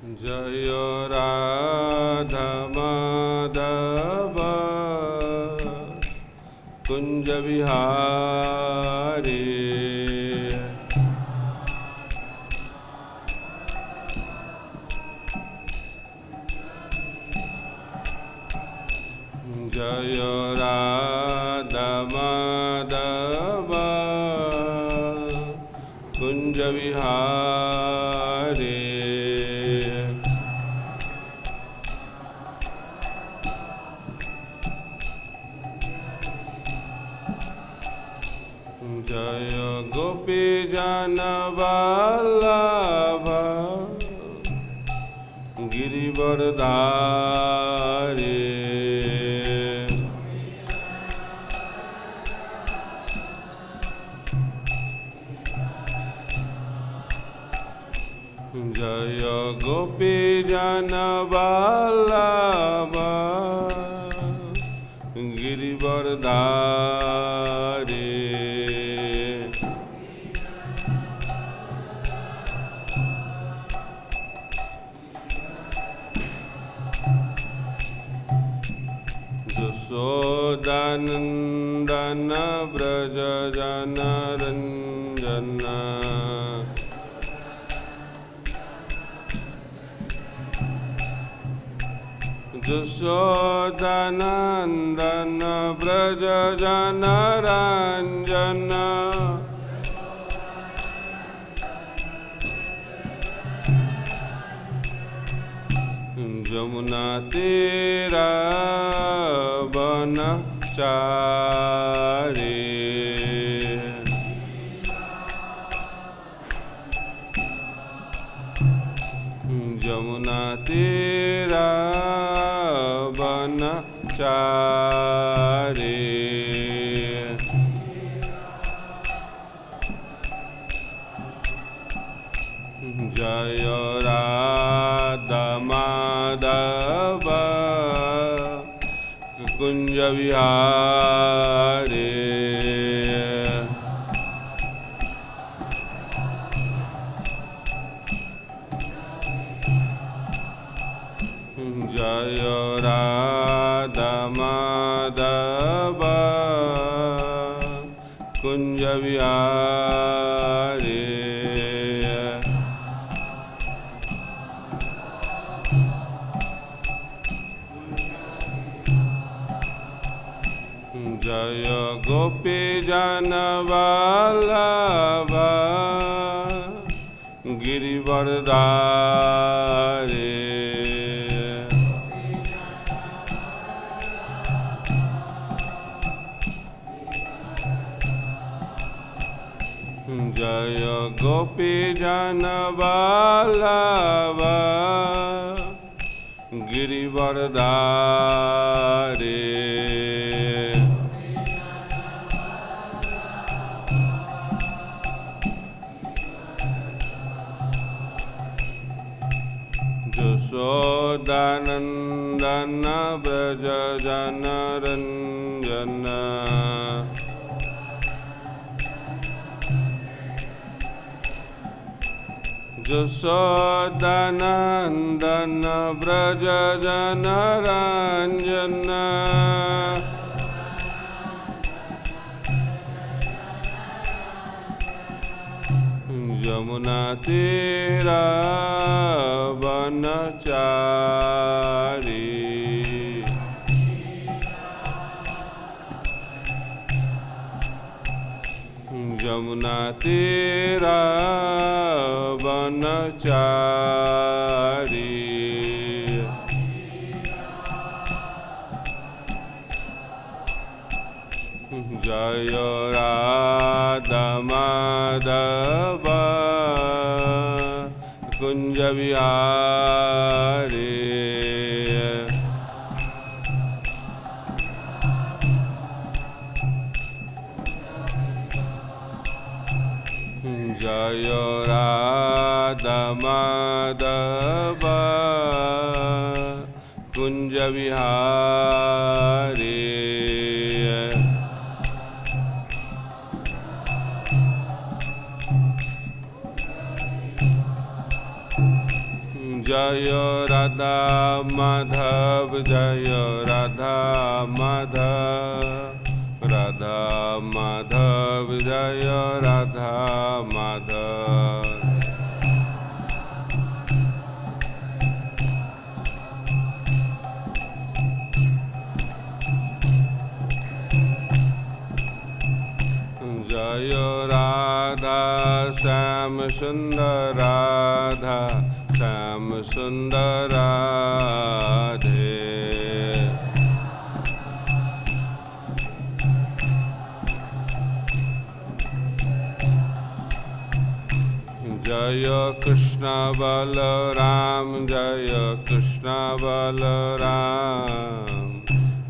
जय राधा माधव कुंज विहारी जय राधा माधव कुंज विहारी जय गोपी जन वल्लभ गिरिवरधारी जय गोपी जन वल्लभ गिरिवरधारी यशोदानन्दन व्रज जनरञ्जन यशोदानन्दन व्रज जनरञ्जन यमुना तीरा वनचारी यमुना तीरा वनचारी जय राधा माधव कुंज विहारी जय राधा माधव कुंज विहारी जय गोपी जन वल्लभ गिरिवरधारी जय गोपी जन वल्लभ गिरिवरधारी यशोदानन्दन व्रज जनरञ्जन यशोदानन्दन व्रज जनरञ्जन यमुना तीरा वनचारी यमुना तीरा वनचारी जय राधा माधव कुंज विहारी जय राधा माधव कुंज विहारी जय राधा माधव जय राधा माधव, राधा माधव जय राधा माधव। जय राधा श्याम सुंदर राधा श्याम सुंदर राधे। जय कृष्ण बलराम जय कृष्ण बलराम,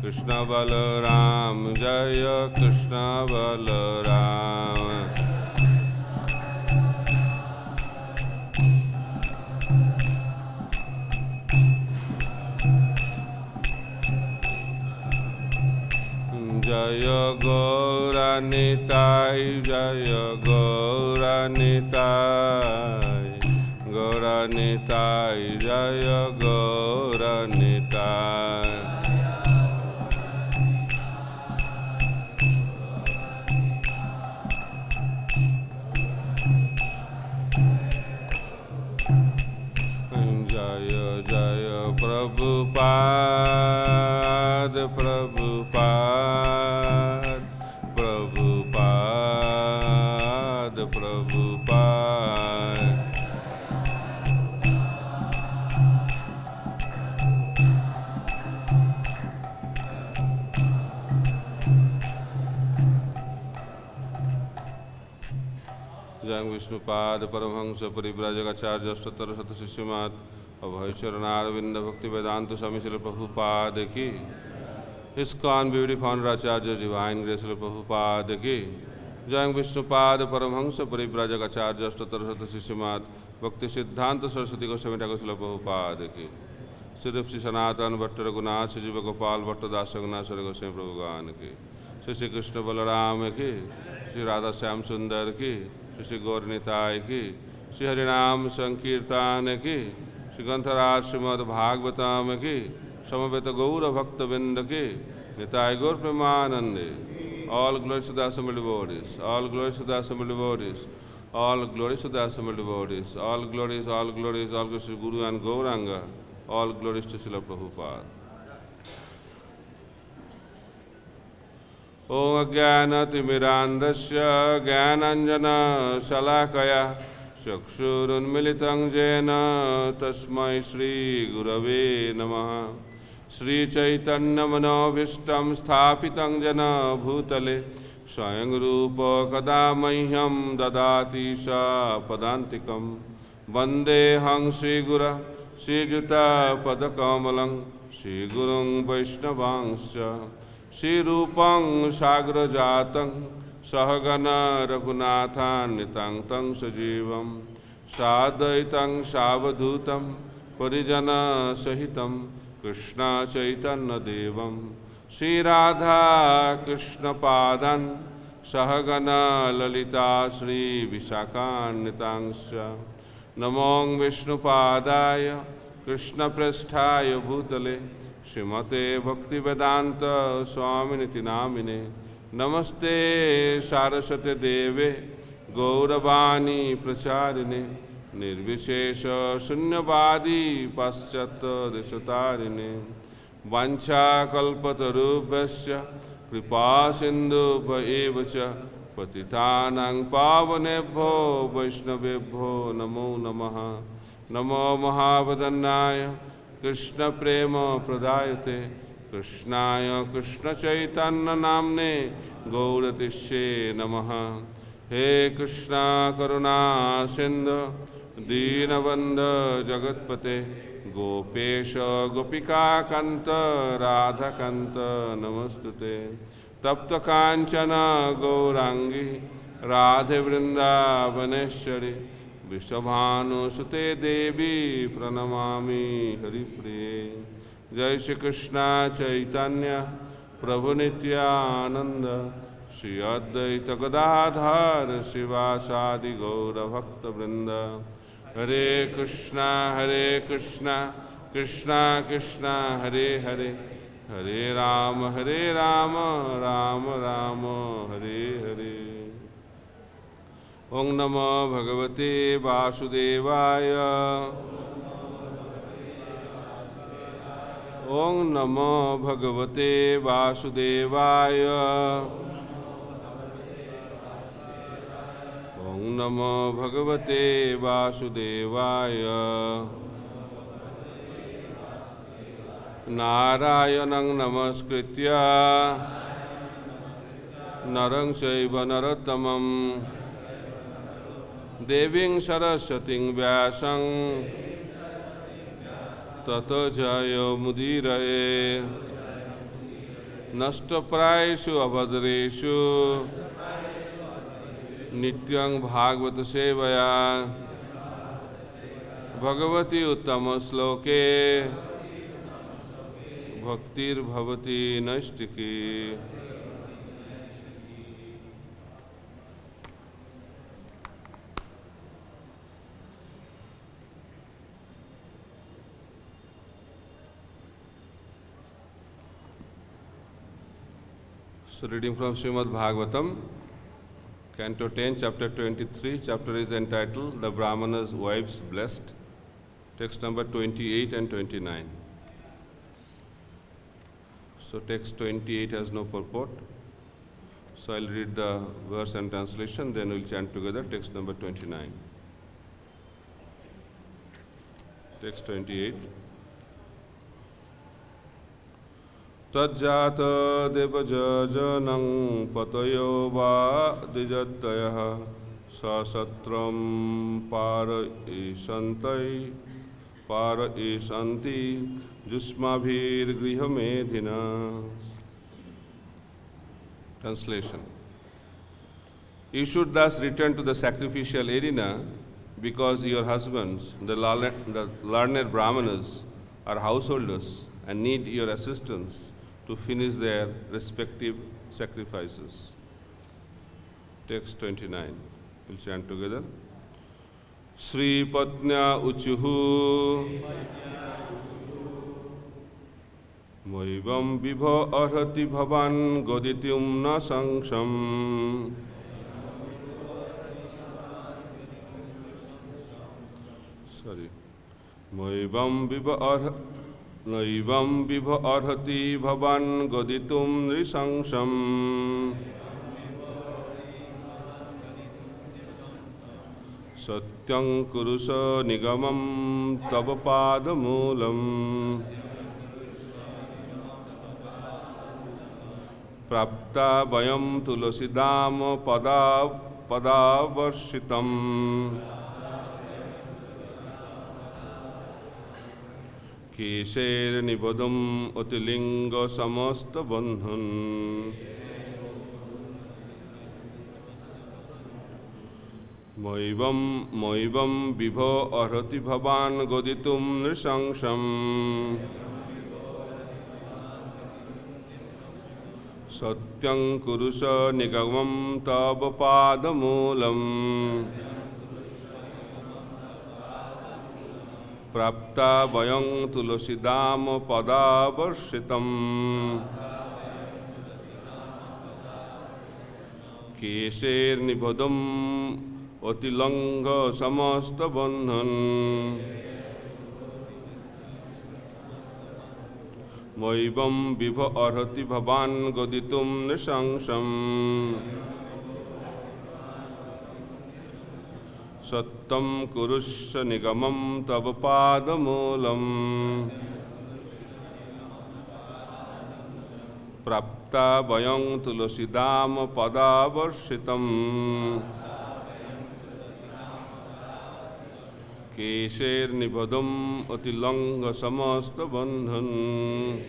कृष्ण बलराम जय कृष्ण बलराम। जय गौर-निताय जय गौर-निताय, गौर-निताय जय गौर-निताय। जय जय प्रभुपाद प्रभुपाद प्रभुपाद प्रभुपाद। जय विष्णुपाद परमहंस परिव्राजकाचार्य अष्टोत्तर शत शिष्यमात् अभयचरणारविंद भक्ति वेदांत स्वामी श्रील प्रभुपाद की। ISKCON ब्यूटी फाउंडर आचार्य डिवाइन ग्रेस श्रील प्रभुपाद की। जय विष्णुपाद परमहंस परिव्राजकाचार्य अष्टोत्तर शत शिष्यमात् भक्ति सिद्धांत सरस्वती गोस्वामी ठाकुर श्रील प्रभुपाद की। श्री श्री सनातन भट्ट रघुनाथ श्री जीव गोपाल भट्ट दास रघुनाथ श्री गोस्वामी प्रभुगान की। श्री श्री कृष्ण बलराम की, श्री राधा श्याम सुंदर की, श्री गौर-निताय की, श्री हरिनाम संकीर्तन की, श्री ग्रंथराज श्रीमद् भागवतम की, समवेत गौर भक्तबिंद की, निताय गौर प्रेमानंदे। All glories to the assembled devotees, all glories to the assembled devotees, all glories to the assembled devotees, all glories to Guru and Gauranga, all glories to Srila Prabhupada. Om Ajnana-timirandasya Jnananjana-shalakaya Chakshurunmilitam Jena Tasmai Shri Gurave Namaha। Shri Chaitanya Manobhishtam Sthapitam Jena Bhutale Swayam Rupa Kada Mahyam Dadati Sa Padantikam Vandeham Shri Gura Shri Juta Padakamalam Shri Gurung Vaishnavangscha Shri Rupam Sagrajatam Sahagana Raghunathan Nitang Tang Sajivam Sadaitam Savadhutam Parijana Sahitam Krishna Chaitanya Devam Shri Radha Krishna Padan Sahagana Lalita Shri Vishakhan Nitangsha Namong Vishnu Padaya Krishna Prasthaya Bhutale Srimate Bhakti Vedanta Swaminiti Namine Namaste Saraswate Deve Gauravani Pracharine Nirvishesha Shunyavadi Paschata Deshatarine Vancha Kalpatarubhasya Kripa Sindhubhya evacha Patitanang Pavanebho Vaishnavebho Namo Namaha। Namo Mahavadannaya Krishna Prema Pradayate Krishnaya Krishna Chaitanya Namne Gauratishe Namaha। He Krishna Karuna Sindhu Dīnabandha Jagatpate Gopesha Gopika Kanta Radha Kanta Namastute Tapta Kanchana Gaurangi Radhe Vrindavaneshwari Vishabhanu Sute Devi Pranamami Haripriye। Jai Shri Krishna Chaitanya Prabhu Nityananda Shri Advaita Gadadhar Sivasadi Gaura Bhakta Vrinda Hare Krishna Krishna Krishna Hare Hare, Hare Rama Rama Rama Hare Hare. Om Namo Bhagavate Vasudevaya. Om Namo Bhagavate Vasudevaya. Om Namo Bhagavate Vasudevaya. Narayanam namaskritya narang chaiva narottamam deving saraswating vyasam tato jayo mudiraye nashtaprayeshu abhadreshu nityang bhagavata sevaya bhagavati uttama sloke bhaktir bhavati naistiki. So reading from Srimad Bhagavatam, Canto 10, Chapter 23. Chapter is entitled The Brahmana's Wives Blessed. Text number 28 and 29. So text 28 has no purport. So I'll read the verse and translation, then we'll chant together text number 29. Text 28. Tajjata deva-yajanaṁ patayo dvi-jātayaḥ sva-satram pārayiṣyanti yuṣmābhir gṛha-medhinaḥ. Translation. You should thus return to the sacrificial arena because your husbands, the learned Brahmanas, are householders and need your assistance to finish their respective sacrifices. Text 29. We'll chant together. Sri Patnya Uchuhu Moivam Vibho Arhati Bhavan Godityum Na Saṅkṣam. Sorry. Moivam Vibho Arhati Bhavan Goditum Nrisaṅkṣam. Satyam Kurusa Nigamam Tava Padamulam. Prapta Vayam Tulasidam Padavarsitam. Kesher Nibodam Utilinga Samasta Bandhan. Moivam Vibho Arhati Bhavan Goditum Nrisaṅkṣam. Satyam Kurusa Nigamam Tava Padamulam. Prapta Vayam Tulasidam Padavarsitam. Kesher Nibodam Atilanga Samasta Bandhan. Moivam Vibho Arhati Bhavan Goditum Nrisaṅkṣam. Sattam Kurusya Nigamam Tava Padamulam. Prapta Vayam Tulasidam Padavarsitam. Kesher Nibodam Atilanga Samasta Bandhan.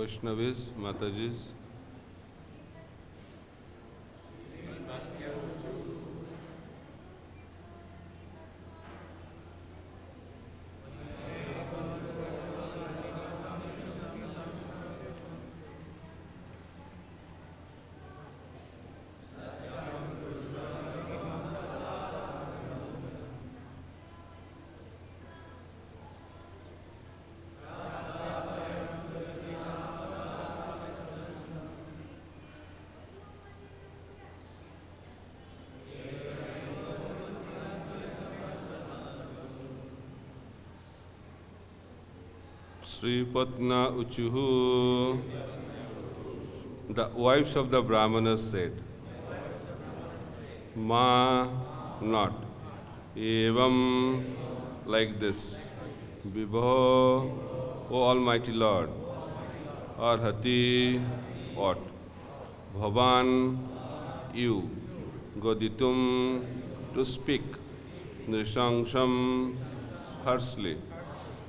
Vaishnavis, Matajis. Sripatna Uchuhu. The wives of the Brahmanas said, Ma, not. Evam, like this. Vibho, O Almighty Lord. Arhati, what? Bhavan, you. Goditum, to speak. Nrishaṅśam, harshly.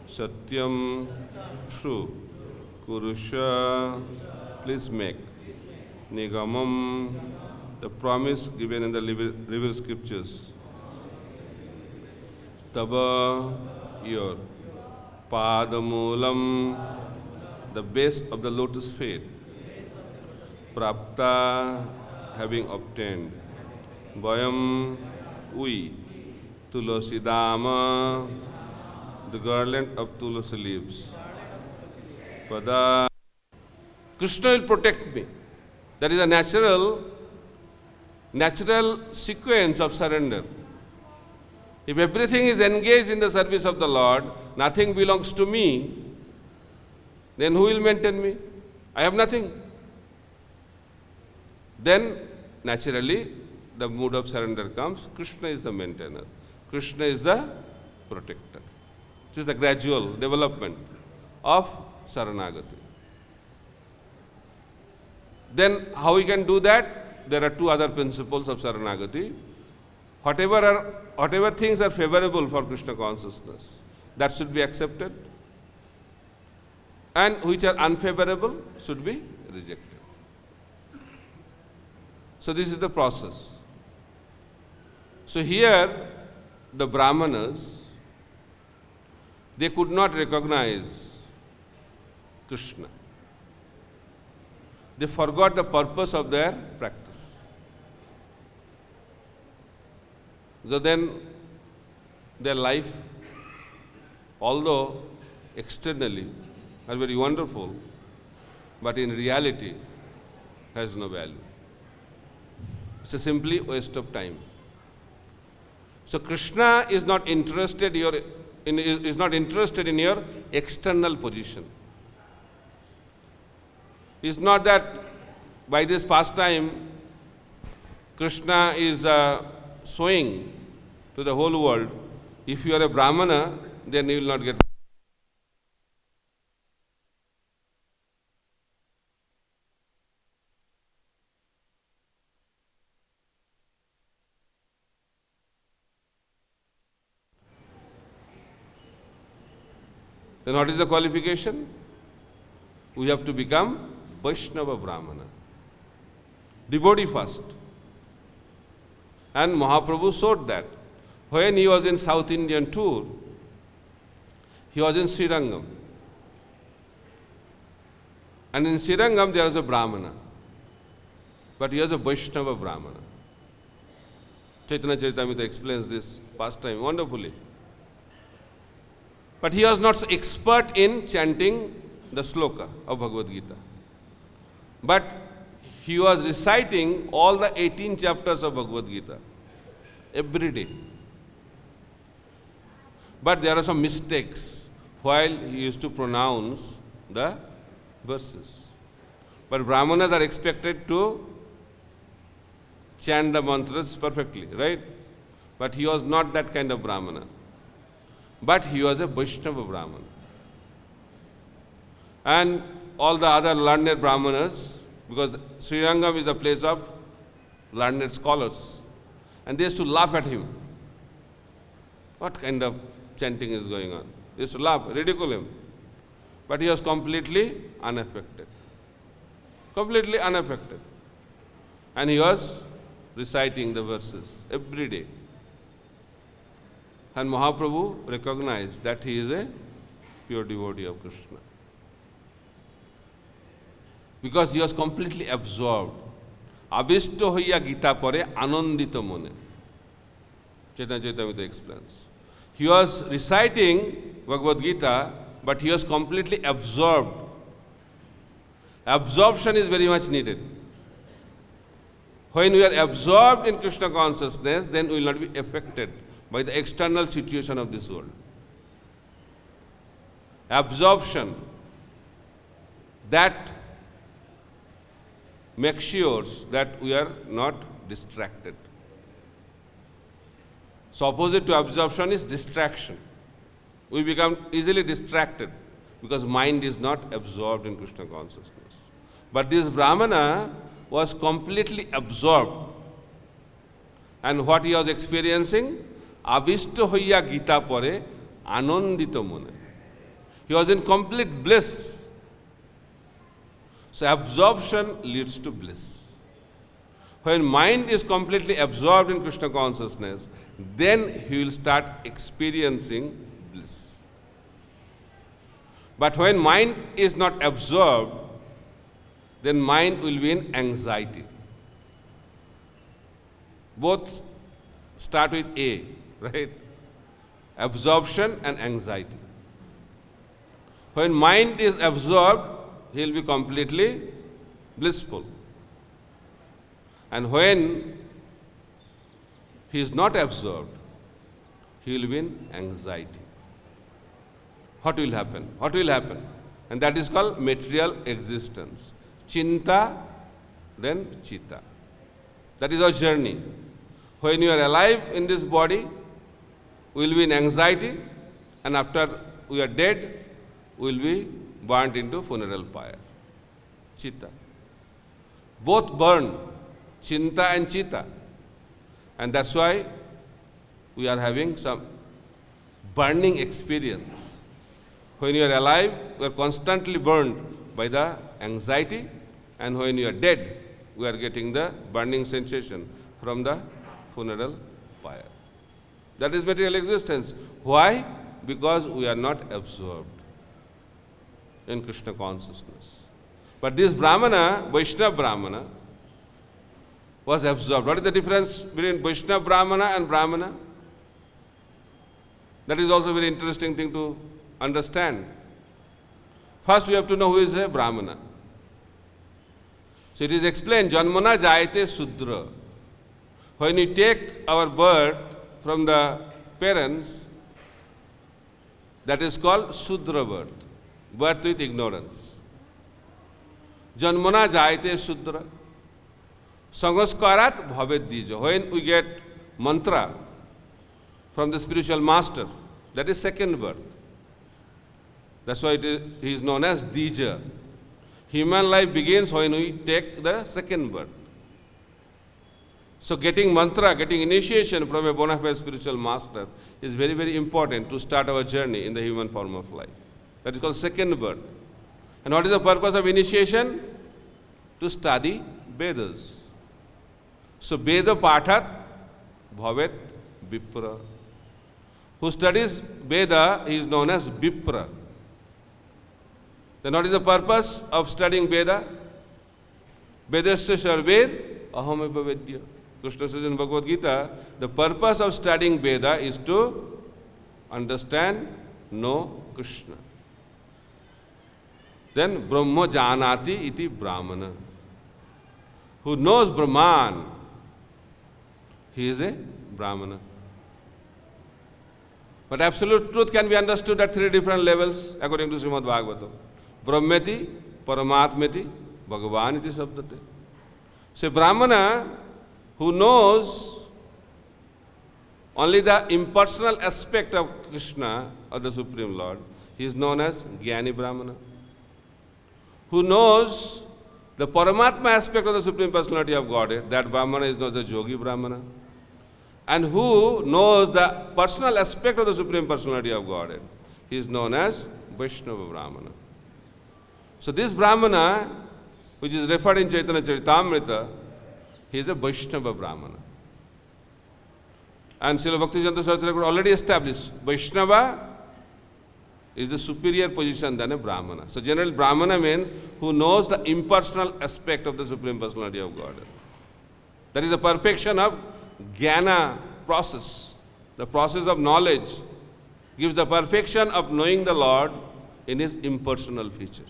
Satyam, true. Kurusha, please make. Nigamam, the promise given in the revealed scriptures. Tava, your. Padamulam, the base of the lotus feet. Prapta, having obtained. Vayam, we. Tulasidama, the garland of tulasi leaves. Pada, Krishna will protect me. That is a natural sequence of surrender. If everything is engaged in the service of the Lord, nothing belongs to me, then who will maintain me? I have nothing. Then, naturally, the mood of surrender comes. Krishna is the maintainer. Krishna is the protector. It is the gradual development of Saranagati. Then, how we can do that? There are two other principles of Saranagati. Whatever things are favorable for Krishna consciousness, that should be accepted, and which are unfavorable should be rejected. So this is the process. So here, the Brahmanas, they could not recognize Krishna. They forgot the purpose of their practice. So then, their life, although externally are very wonderful, but in reality has no value. It's a simply waste of time. So Krishna is not interested in your external position. It's not that by this pastime Krishna is showing to the whole world, if you are a Brahmana, then you will not get. Then what is the qualification? We have to become Vaishnava Brahmana. Devotee first. And Mahaprabhu showed that. When he was in South Indian tour, he was in Srirangam. And in Srirangam there was a Brahmana. But he was a Vaishnava Brahmana. Chaitanya Charitamrita explains this pastime wonderfully. But he was not expert in chanting the sloka of Bhagavad-Gita. But he was reciting all the 18 chapters of Bhagavad-Gita every day. But there are some mistakes while he used to pronounce the verses. But Brahmanas are expected to chant the mantras perfectly, right? But he was not that kind of Brahmana. But he was a Vaishnava Brahmana. And all the other learned Brahmanas, because Srirangam is a place of learned scholars, and they used to laugh at him. What kind of chanting is going on? They used to laugh, ridicule him. But he was completely unaffected. Completely unaffected. And he was reciting the verses every day. And Mahaprabhu recognized that he is a pure devotee of Krishna. Because he was completely absorbed. Abhishto hoiya Gita pore anandito mone. Chaitanya Charitamrita explains. He was reciting Bhagavad-Gita, but he was completely absorbed. Absorption is very much needed. When we are absorbed in Krishna consciousness, then we will not be affected by the external situation of this world. Absorption, that makes sure that we are not distracted. So opposite to absorption is distraction. We become easily distracted because mind is not absorbed in Krishna consciousness. But this Brahmana was completely absorbed. And what he was experiencing? Abhishto hoiya Gita pore anandito mone. He was in complete bliss. So absorption leads to bliss. When mind is completely absorbed in Krishna consciousness, then he will start experiencing bliss. But when mind is not absorbed, then mind will be in anxiety. Both start with A, right? Absorption and anxiety. When mind is absorbed, he will be completely blissful. And when he is not absorbed, he will be in anxiety. What will happen? What will happen? And that is called material existence. Chinta, then Chita. That is our journey. When you are alive in this body, we will be in anxiety, and after we are dead, we will be burnt into funeral pyre. Chita. Both burn, Chinta and Chita. And that's why we are having some burning experience. When you are alive, we are constantly burned by the anxiety, and when you are dead, we are getting the burning sensation from the funeral pyre. That is material existence. Why? Because we are not absorbed in Krishna consciousness. But this Brahmana, Vaishnava Brahmana, was absorbed. What is the difference between Vaishnava Brahmana and Brahmana? That is also a very interesting thing to understand. First, we have to know who is a Brahmana. So it is explained, Janmana jayate Sudra. When we take our birth from the parents, that is called Sudra birth, birth with ignorance. Janmana jayate Sudra. Sangaskarat bhavet dija. When we get mantra from the spiritual master, that is second birth. That's why he is known as Dija. Human life begins when we take the second birth. So getting mantra, getting initiation from a bona fide spiritual master is very, very important to start our journey in the human form of life. That is called second birth. And what is the purpose of initiation? To study Vedas. So Veda Pathat Bhavet Vipra. Who studies Veda, he is known as Vipra. Then what is the purpose of studying Veda? Vedasya sarver ahameva vedya. Krishna says in Bhagavad-Gita, the purpose of studying Veda is to understand, know Krishna. Then Brahma janati iti Brahmana. Who knows Brahman, he is a Brahmana. But absolute truth can be understood at three different levels according to Srimad Bhagavatam. Brahmeti, Paramatmeti, Bhagavan iti sabdate. So Brahmana who knows only the impersonal aspect of Krishna or the Supreme Lord, he is known as Jnani Brahmana. Who knows the Paramatma aspect of the Supreme Personality of Godhead, that Brahmana is known as the Yogi Brahmana. And who knows the personal aspect of the Supreme Personality of Godhead, he is known as Vaishnava Brahmana. So this Brahmana, which is referred in Chaitanya Charitamrita, he is a Vaishnava Brahmana. And Srila Bhakti-yoga Saraswati already established, Vaishnava is the superior position than a Brahmana. So generally Brahmana means who knows the impersonal aspect of the Supreme Personality of Godhead. That is the perfection of jnana process. The process of knowledge gives the perfection of knowing the Lord in his impersonal feature.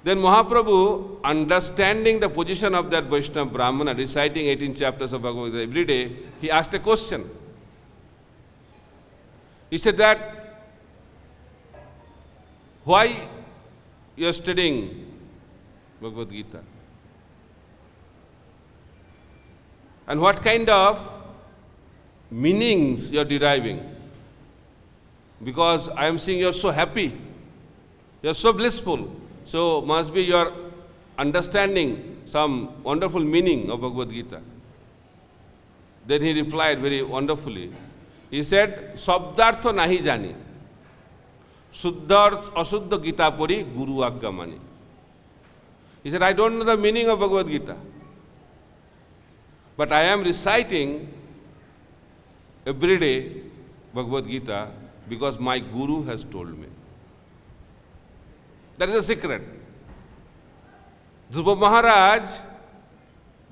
Then Mahaprabhu, understanding the position of that Vaishnava Brahmana, reciting 18 chapters of Bhagavad-Gita every day, he asked a question. He said that, why you are studying Bhagavad-Gita? And what kind of meanings you are deriving? Because I am seeing you are so happy, you are so blissful. So must be you are understanding some wonderful meaning of Bhagavad-Gita. Then he replied very wonderfully. He said, Sabdartha nahi jani. Suddha asuddha Gita puri guru agga mani. He said, I don't know the meaning of Bhagavad-Gita. But I am reciting every day Bhagavad-Gita because my guru has told me. That is a secret. Dhruva Maharaj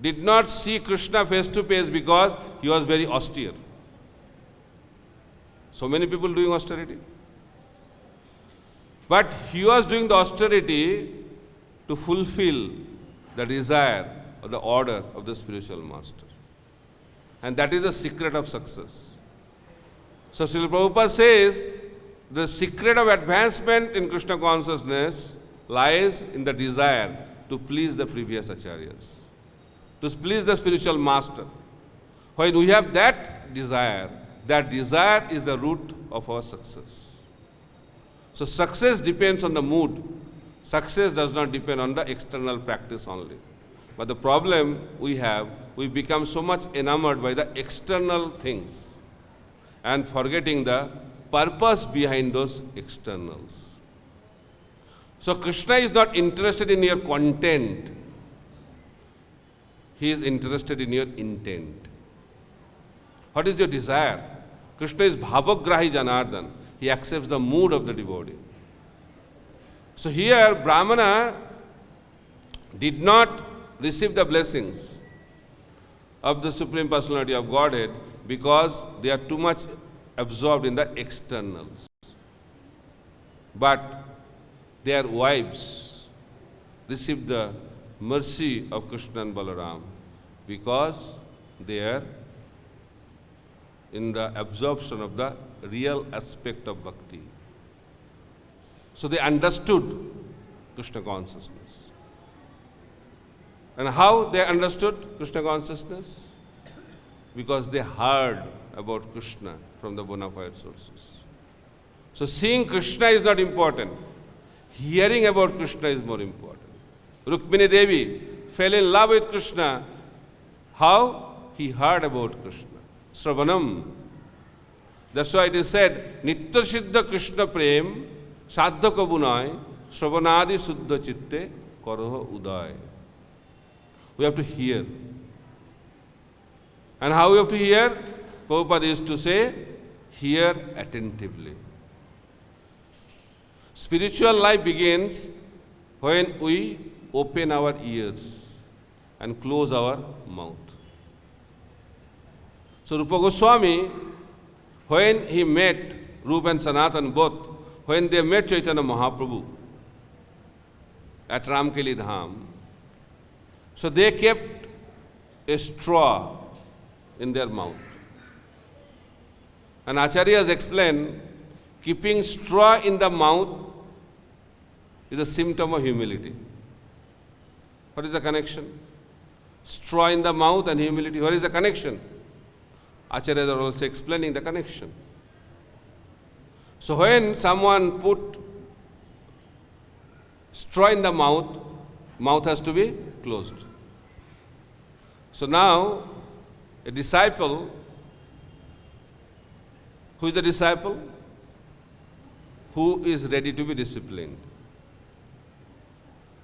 did not see Krishna face to face because he was very austere. So many people doing austerity. But he was doing the austerity to fulfill the desire or the order of the spiritual master. And that is the secret of success. So Srila Prabhupada says, the secret of advancement in Krishna consciousness lies in the desire to please the previous acharyas, to please the spiritual master. When we have that desire is the root of our success. So success depends on the mood. Success does not depend on the external practice only. But the problem we have, we become so much enamored by the external things and forgetting the purpose behind those externals. So Krishna is not interested in your content. He is interested in your intent. What is your desire? Krishna is bhavagrahi janardhan. He accepts the mood of the devotee. So here Brahmana did not receive the blessings of the Supreme Personality of Godhead because they are too much absorbed in the externals. But their wives received the mercy of Krishna and Balaram because they are in the absorption of the real aspect of bhakti. So they understood Krishna consciousness. And how they understood Krishna consciousness? Because they heard about Krishna from the bona fide sources. So seeing Krishna is not important. Hearing about Krishna is more important. Rukmini Devi fell in love with Krishna. How? He heard about Krishna. Sravanam. That's why it is said, Nitya Siddha Krishna Prem Sadhya Kabunai Sravanadi Suddha Chitte Karaha Uday. We have to hear. And how we have to hear? Prabhupada used to say, hear attentively. Spiritual life begins when we open our ears and close our mouth. So Rupa Goswami, when he met Rupa and Sanatan both, when they met Chaitanya Mahaprabhu at Ramkeli Dham, so they kept a straw in their mouth. And Acharyas explain, keeping straw in the mouth is a symptom of humility. What is the connection? Straw in the mouth and humility. What is the connection? Acharyas are also explaining the connection. So when someone put straw in the mouth has to be closed. So now, a disciple, who is the disciple? who is ready to be disciplined.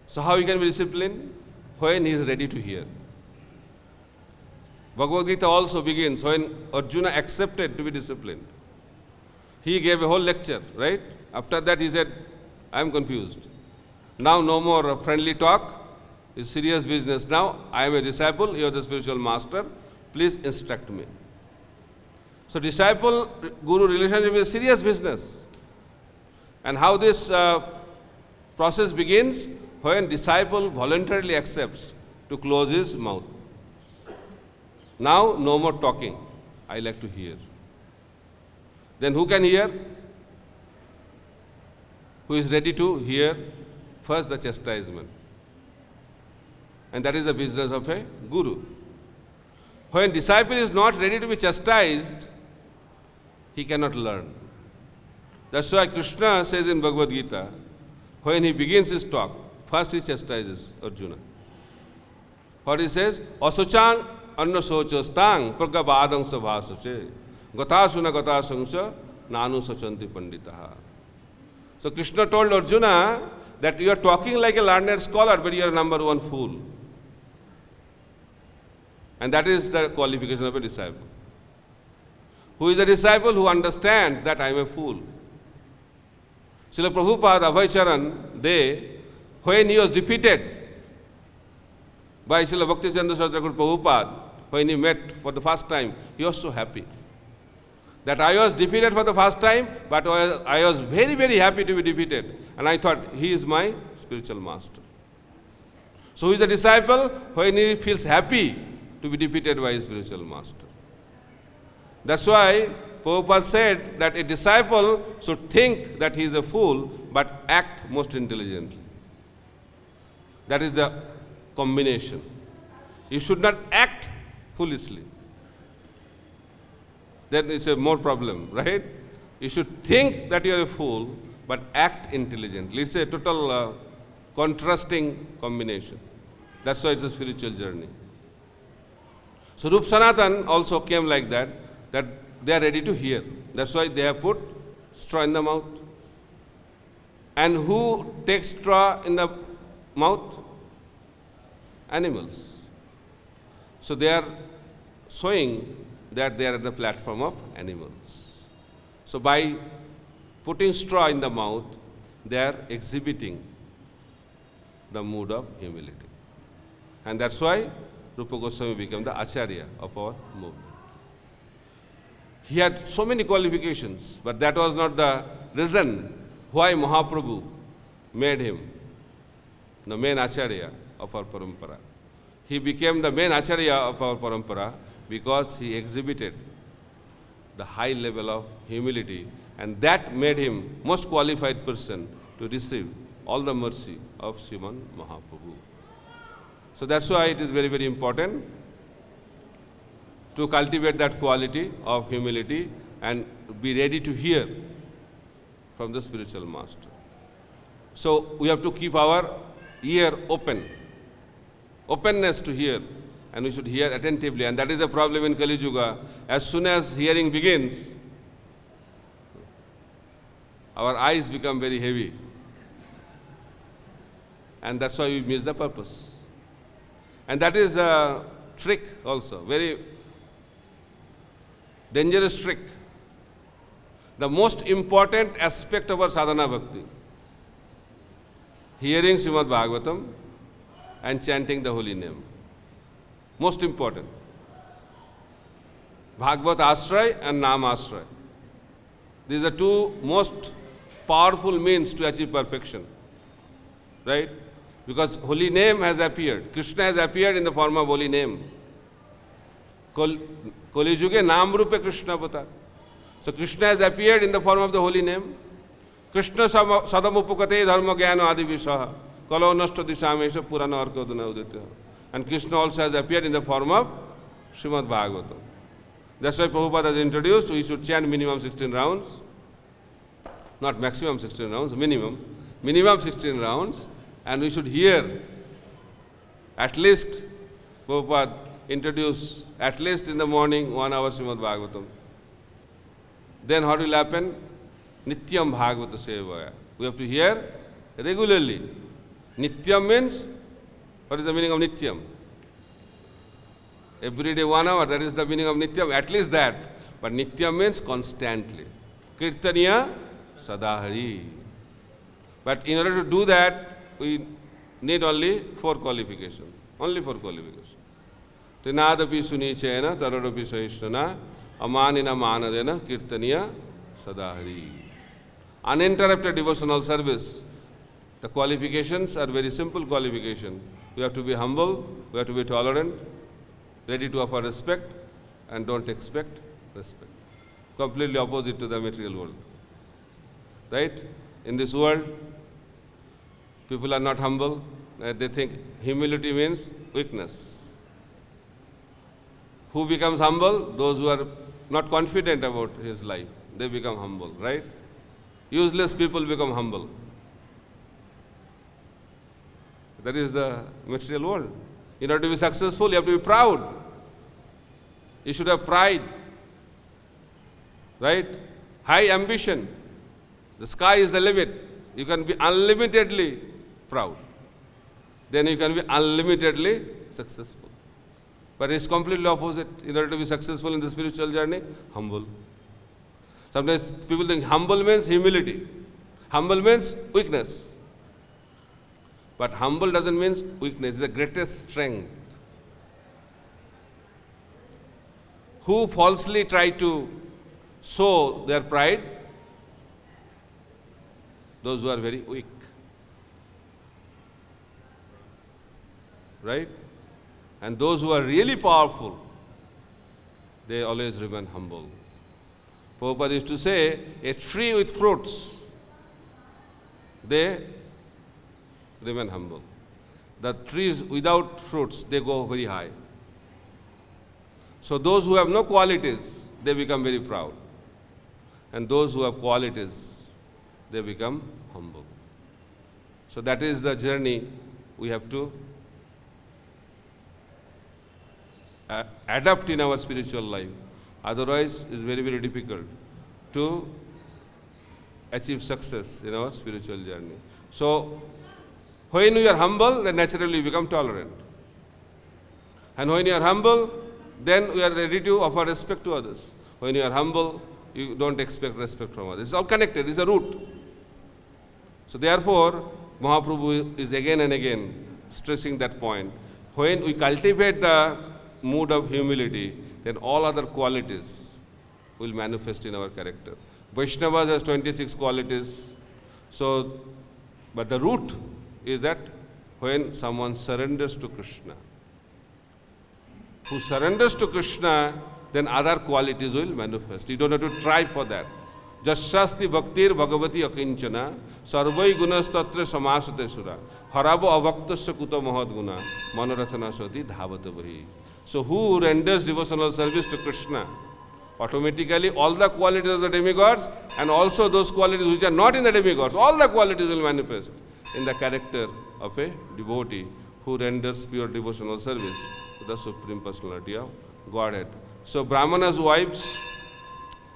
So how he can be disciplined? When he is ready to hear. Bhagavad-Gita also begins when Arjuna accepted to be disciplined. He gave a whole lecture, right? After that he said, I am confused. Now no more friendly talk, it's serious business. Now I am a disciple, you are the spiritual master, please instruct me. So disciple-guru relationship is serious business. And how this process begins? When disciple voluntarily accepts to close his mouth. Now no more talking, I like to hear. Then who can hear? Who is ready to hear? First the chastisement. And that is the business of a guru. When disciple is not ready to be chastised, he cannot learn. That's why Krishna says in Bhagavad-Gita, when he begins his talk, first he chastises Arjuna. What he says? Asochan anna sochastang pragabadang sabhasache gatasuna gatasangsa nanu sachanti panditaha. So Krishna told Arjuna that you are talking like a learned scholar, but you are number one fool. And that is the qualification of a disciple. Who is a disciple? Who understands that I am a fool. Srila Prabhupada, Abhay when he was defeated by Srila Bhakti Chandra Saraswati Prabhupada, when he met for the first time, he was so happy. That I was defeated for the first time, but I was very, very happy to be defeated. And I thought, he is my spiritual master. So who is a disciple? When he feels happy to be defeated by his spiritual master. That's why Prabhupada said that a disciple should think that he is a fool, but act most intelligently. That is the combination. You should not act foolishly. Then it's a more problem, right? You should think that you are a fool, but act intelligently. It's a total contrasting combination. That's why it's a spiritual journey. So Rup Sanatan also came like that they are ready to hear. That's why they have put straw in the mouth. And who takes straw in the mouth? Animals. So they are showing that they are at the platform of animals. So by putting straw in the mouth, they are exhibiting the mood of humility. And that's why Rupa Goswami became the Acharya of our movement. He had so many qualifications, but that was not the reason why Mahaprabhu made him the main Acharya of our parampara. He became the main Acharya of our parampara because he exhibited the high level of humility, and that made him most qualified person to receive all the mercy of Sriman Mahaprabhu. So that's why it is very, very important to cultivate that quality of humility and be ready to hear from the spiritual master. So we have to keep our ear open, openness to hear, and we should hear attentively. And that is a problem in Kali Yuga. As soon as hearing begins, our eyes become very heavy. And that's why we miss the purpose. And that is a trick also, very dangerous trick. The most important aspect of our sadhana bhakti, hearing Srimad Bhagavatam and chanting the holy name. Most important. Bhagavat Ashray and Nam Ashray. These are two most powerful means to achieve perfection. Right? Because holy name has appeared. Krishna has appeared in the form of holy name. Kali Yuge Naam Rupe Krishna Avatar. So Krishna has appeared in the form of the holy name. Krishna sadamupukate dharma jnana adi vishaha kalo nashta dishamesha purana arkaduna uditya. And Krishna also has appeared in the form of Srimad Bhagavatam. That's why Prabhupada has introduced we should chant minimum 16 rounds. Not maximum 16 rounds, minimum 16 rounds. And we should hear at least, Prabhupada introduce at least in the morning 1 hour Srimad Bhagavatam. Then what will happen? Nityam Bhagavata Sevaya. We have to hear regularly. Nityam means, what is the meaning of Nityam? Every day 1 hour, that is the meaning of Nityam, at least that. But Nityam means constantly. Kirtaniya Sadahari. But in order to do that, we need only 4 qualifications. Only 4 qualifications. Trinadapi sunichena taradapi sahishrana amanina manadena kirtaniya sadahari. Uninterrupted devotional service. The qualifications are very simple qualifications. We have to be humble, we have to be tolerant, ready to offer respect, and don't expect respect. Completely opposite to the material world. Right? In this world, people are not humble. They think humility means weakness. Who becomes humble? Those who are not confident about his life. They become humble, right? Useless people become humble. That is the material world. In order to be successful, you have to be proud. You should have pride, right? High ambition. The sky is the limit. You can be unlimitedly proud. Then you can be unlimitedly successful. But it's completely opposite. In order to be successful in the spiritual journey, humble. Sometimes people think humble means humility. Humble means weakness. But humble doesn't mean weakness. It's the greatest strength. Who falsely try to show their pride? Those who are very weak. Right? And those who are really powerful, they always remain humble. Prabhupada used to say, a tree with fruits, they remain humble. The trees without fruits, they go very high. So those who have no qualities, they become very proud. And those who have qualities, they become humble. So that is the journey we have to adapt in our spiritual life. Otherwise, it's very, very difficult to achieve success in our spiritual journey. So, when you are humble, then naturally you become tolerant. And when you are humble, then we are ready to offer respect to others. When you are humble, you don't expect respect from others. It's all connected, it's a root. So therefore, Mahaprabhu is again and again stressing that point. When we cultivate the mood of humility, then all other qualities will manifest in our character. Vaishnavas has 26 qualities. So, but the root is that when someone surrenders to Krishna, who surrenders to Krishna, then other qualities will manifest. You don't have to try for that. Jasyasti bhaktir bhagavati akinchana sarvai gunas tatra samasate sura harabo avaktasya kuta mahad guna manarathana sati dhavata vahi. So who renders devotional service to Krishna, automatically all the qualities of the demigods and also those qualities which are not in the demigods, all the qualities will manifest in the character of a devotee who renders pure devotional service to the Supreme Personality of Godhead. So Brahmanas' wives,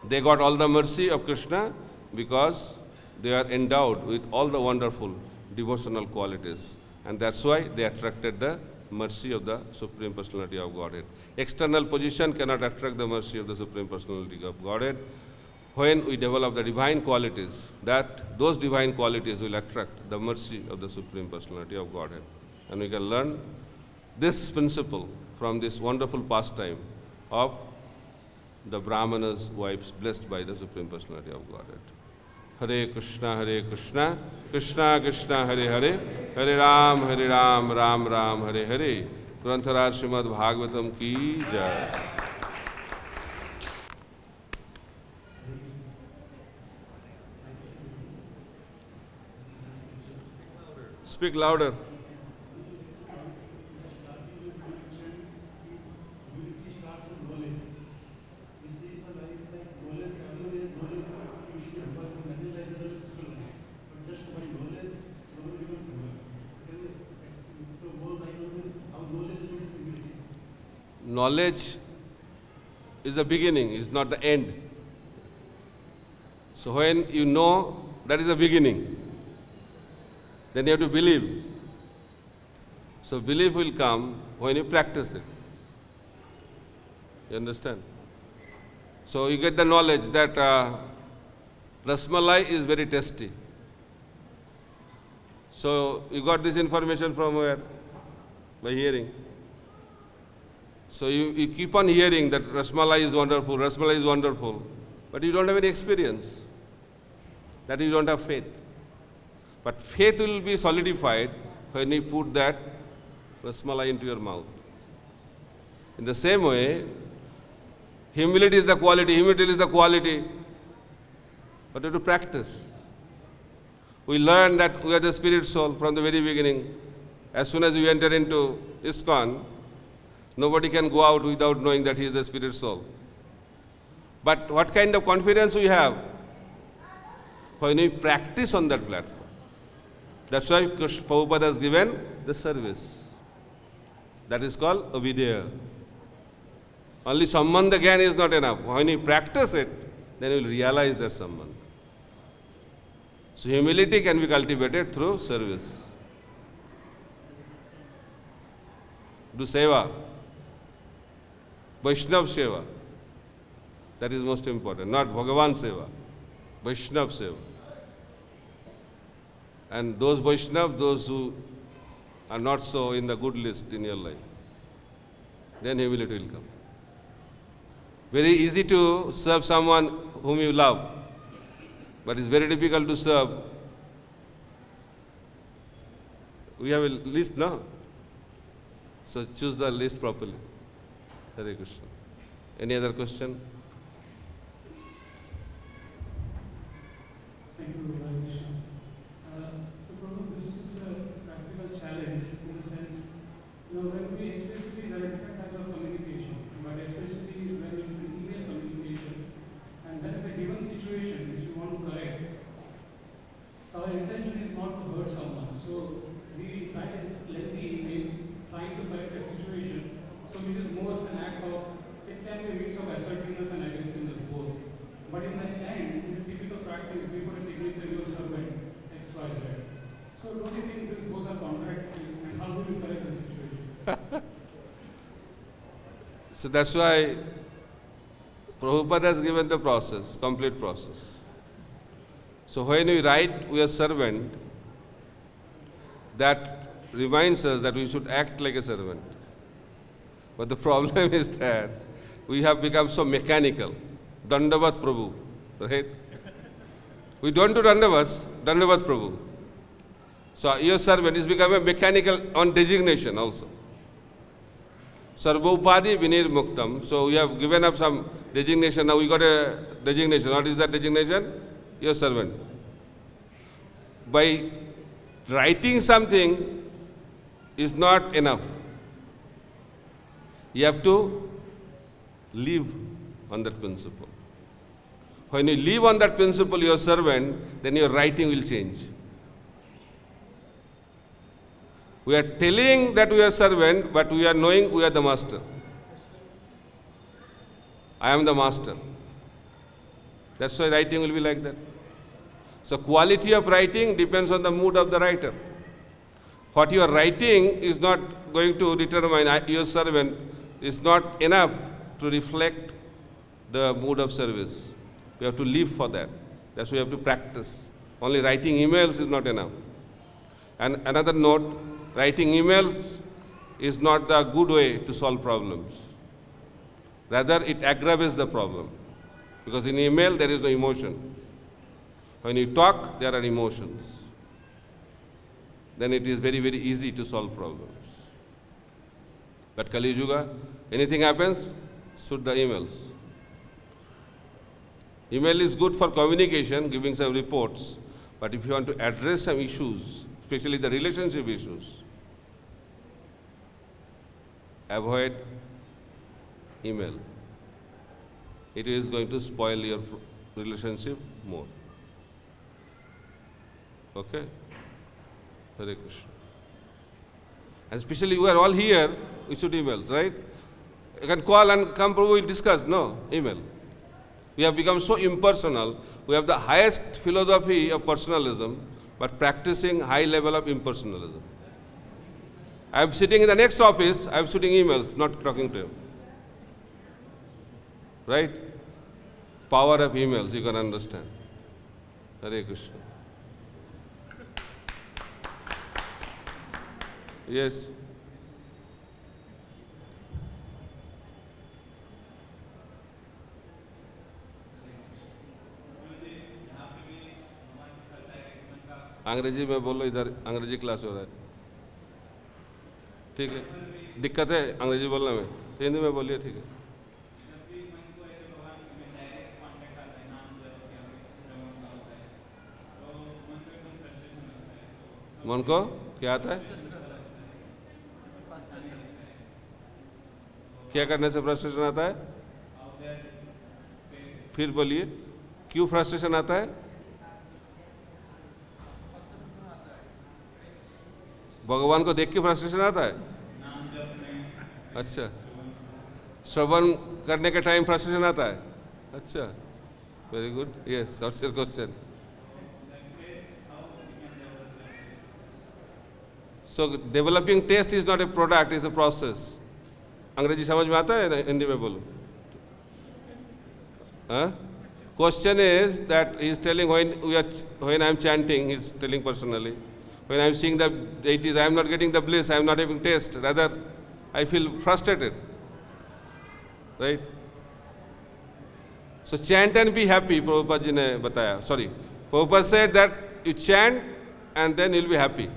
they got all the mercy of Krishna because they are endowed with all the wonderful devotional qualities. And that's why they attracted the mercy of the Supreme Personality of Godhead. External position cannot attract the mercy of the Supreme Personality of Godhead. When we develop the divine qualities, those divine qualities will attract the mercy of the Supreme Personality of Godhead. And we can learn this principle from this wonderful pastime of the Brahmanas' wives blessed by the Supreme Personality of Godhead. Hare Krishna, Krishna Krishna, Hare Hare, Hare Ram, Ram Ram, Hare Hare. Grantharaj Srimad Bhagavatam ki jai. Speak louder. Knowledge is the beginning, is not the end. So when you know that is the beginning, then you have to believe. So belief will come when you practice it. You understand? So you get the knowledge that rasmalai is very tasty. So you got this information from where? By hearing. So you keep on hearing that rasmalai is wonderful, but you don't have any experience. That you don't have faith. But faith will be solidified when you put that rasmalai into your mouth. In the same way, humility is the quality, but you have to practice. We learn that we are the spirit soul from the very beginning. As soon as we enter into ISKCON, nobody can go out without knowing that he is the spirit soul. But what kind of confidence we have when we practice on that platform? That's why Prabhupada has given the service. That is called avideya. Only sambandha gyan is not enough. When you practice it, then you will realize that sambandha. So humility can be cultivated through service. Do seva. Vaishnav seva. That is most important. Not Bhagavan seva. Vaishnav seva. And those Vaishnav, those who are not so in the good list in your life, then humility will come. Very easy to serve someone whom you love, but it's very difficult to serve. We have a list now. So choose the list properly. Hare Krishna. Any other question? Thank you, Krishna. So, Prabhu, this is a practical challenge in the sense, when we especially there are different types of communication, but especially when it's an email communication, and there is a given situation which we want to correct. So our intention is not to hurt someone. So we write a lengthy email trying to correct a situation, so which is more an act of, it can be a mix of assertiveness and aggressiveness both. But in the end, it's a typical practice, we put a signature, your servant, XYZ. So don't you think this both are contradictory, and how do we correct the situation? So that's why Prabhupada has given the process, complete process. So when we write, we are servant, that reminds us that we should act like a servant. But the problem is that we have become so mechanical. Dandavat Prabhu, right? We don't do Dandavat Prabhu. So your servant is become a mechanical on designation also. Sarvopadi vinir muktam. So we have given up some designation. Now we got a designation. What is that designation? Your servant. By writing something is not enough. You have to live on that principle. When you live on that principle, your servant, then your writing will change. We are telling that we are servant, but we are knowing we are the master. I am the master. That's why writing will be like that. So quality of writing depends on the mood of the writer. What you are writing is not going to determine your servant, is not enough to reflect the mood of service. We have to live for that. That's why we have to practice. Only writing emails is not enough. And another note, writing emails is not the good way to solve problems. Rather, it aggravates the problem. Because in email, there is no emotion. When you talk, there are emotions. Then it is very, very easy to solve problems. But Kali Yuga, anything happens, shoot the emails. Email is good for communication, giving some reports. But if you want to address some issues, especially the relationship issues, avoid email. It is going to spoil your relationship more. Okay? Hare Krishna. And especially you are all here, we should emails, right? You can call and come, Prabhu, we'll discuss. No, email. We have become so impersonal, We have the highest philosophy of personalism, but practicing high level of impersonalism. I am sitting in the next office, I am shooting emails, not talking to him. Right? Power of emails, you can understand. Hare Krishna. Yes. अंग्रेजी में बोलो, इधर अंग्रेजी class हो रहा है. ठीक है, दिक्कत है अंग्रेजी बोलने में, तो हिंदी में बोलिए. ठीक है. मन को क्या आता है? क्या करने से फ्रस्ट्रेशन आता है? फिर बोलिए, क्यों फ्रस्ट्रेशन आता है? भगवान को देख के फ्रस्ट्रेशन आता है? अच्छा. श्रवण करने के टाइम फ्रस्ट्रेशन आता है? अच्छा, very good. Yes, what's your question? So developing taste is not a product, it's a process. अंग्रेजी समझ में आता है? हिंदी में बोलो. Question is that he is telling when I am chanting, he is telling personally. When I am seeing the deities, I am not getting the bliss, I am not having taste. Rather, I feel frustrated. Right? So chant and be happy, Prabhupada ji ne bataya. Sorry, Prabhupada said that you chant and then you will be happy.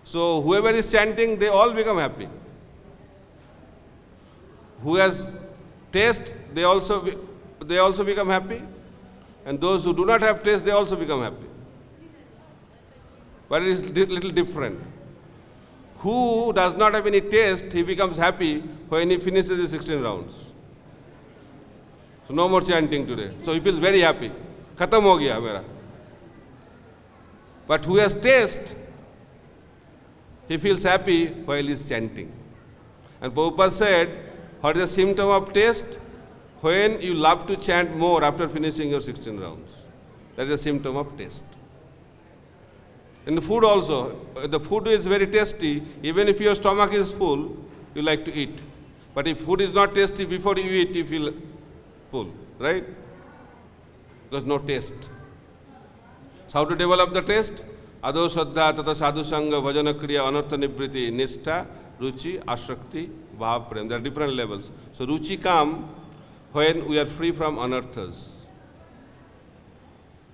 So whoever is chanting, they all become happy. Who has taste, they also become happy. And those who do not have taste, they also become happy. But it is little different. Who does not have any taste, he becomes happy when he finishes his 16 rounds. So no more chanting today. So he feels very happy. Khatam ho gaya mera. But who has taste, he feels happy while he is chanting. And Prabhupada said, what is a symptom of taste? When you love to chant more after finishing your 16 rounds. That is a symptom of taste. In the food also, the food is very tasty. Even if your stomach is full, you like to eat. But if food is not tasty, before you eat, you feel full, right? Because no taste. So how to develop the taste? Ado Shraddha, Tata Sadhu Sangha, Vajana Kriya, Anartha Nibriti, Nishtha, Ruchi, Ashakti, Bhav Prem. There are different levels. So Ruchi come when we are free from anarthas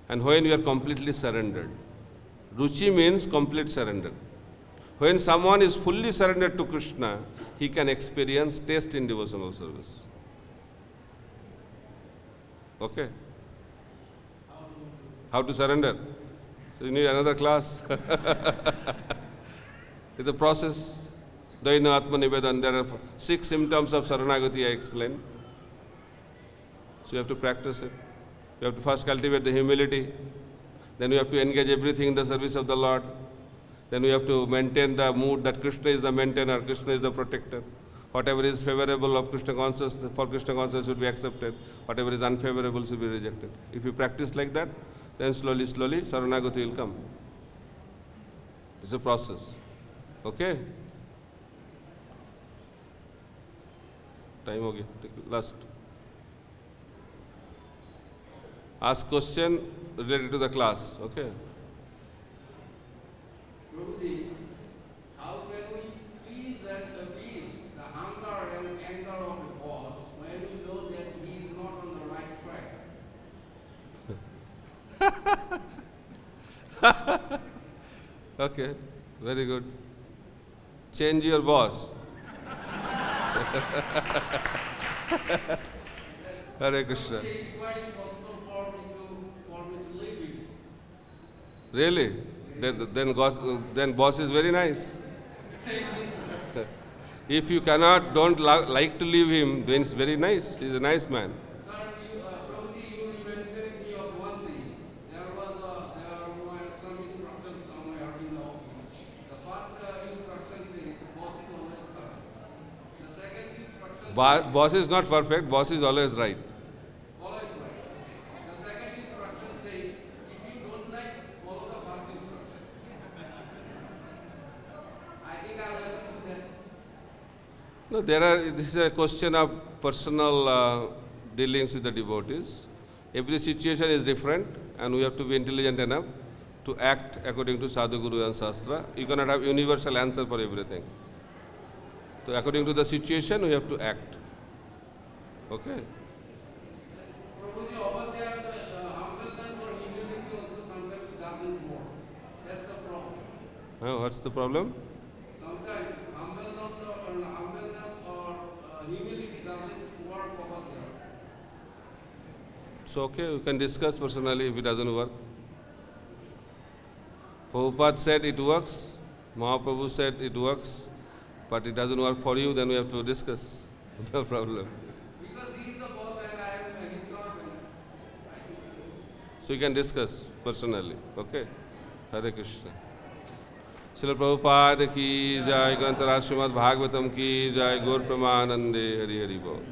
and when we are completely surrendered. Ruchi means complete surrender. When someone is fully surrendered to Krishna, he can experience taste in devotional service. Okay? How to surrender? So you need another class. It's a process. Daina Atma Nivedan. There are 6 symptoms of Saranagati I explained. So you have to practice it. You have to first cultivate the humility. Then you have to engage everything in the service of the Lord. Then we have to maintain the mood that Krishna is the maintainer, Krishna is the protector. Whatever is favorable of Krishna consciousness, for Krishna consciousness should be accepted. Whatever is unfavorable should be rejected. If you practice like that, then slowly, Saranagati will come. It's a process. Okay? Time ho gaya. Last. Ask question related to the class. Okay? Prabhuji, how can we please and appease the hunger and anger of the boss when we know that he is not on the right track? Okay, very good. Change your boss. Hare Krishna. It's quite impossible for me to leave him. Really? Then boss is very nice. If you don't like to leave him, then it's very nice. He's a nice man. Sir, Prabhuji, you reminded me of one thing. There were some instructions somewhere in the office. The first instruction says, boss is always correct. The second instruction says, Boss is not perfect, boss is always right. No, this is a question of personal dealings with the devotees. Every situation is different and we have to be intelligent enough to act according to Sadhu, Guru and Shastra. You cannot have universal answer for everything. So according to the situation, we have to act. Okay? Prabhuji, over there, the humbleness or humility also sometimes doesn't work. That's the problem. What's the problem? Sometimes humbleness or humility doesn't work over there. So okay, we can discuss personally if it doesn't work. Prabhupada said it works, Mahaprabhu said it works, but it doesn't work for you, then we have to discuss. No problem. Because he is the boss and I am his servant. I think so. So you can discuss personally. Okay? Hare Krishna. Srila Prabhupada ki jai, Grantharaj Srimad Bhagavatam ki jai, Gaur Pramanande, Hari Hari Bol.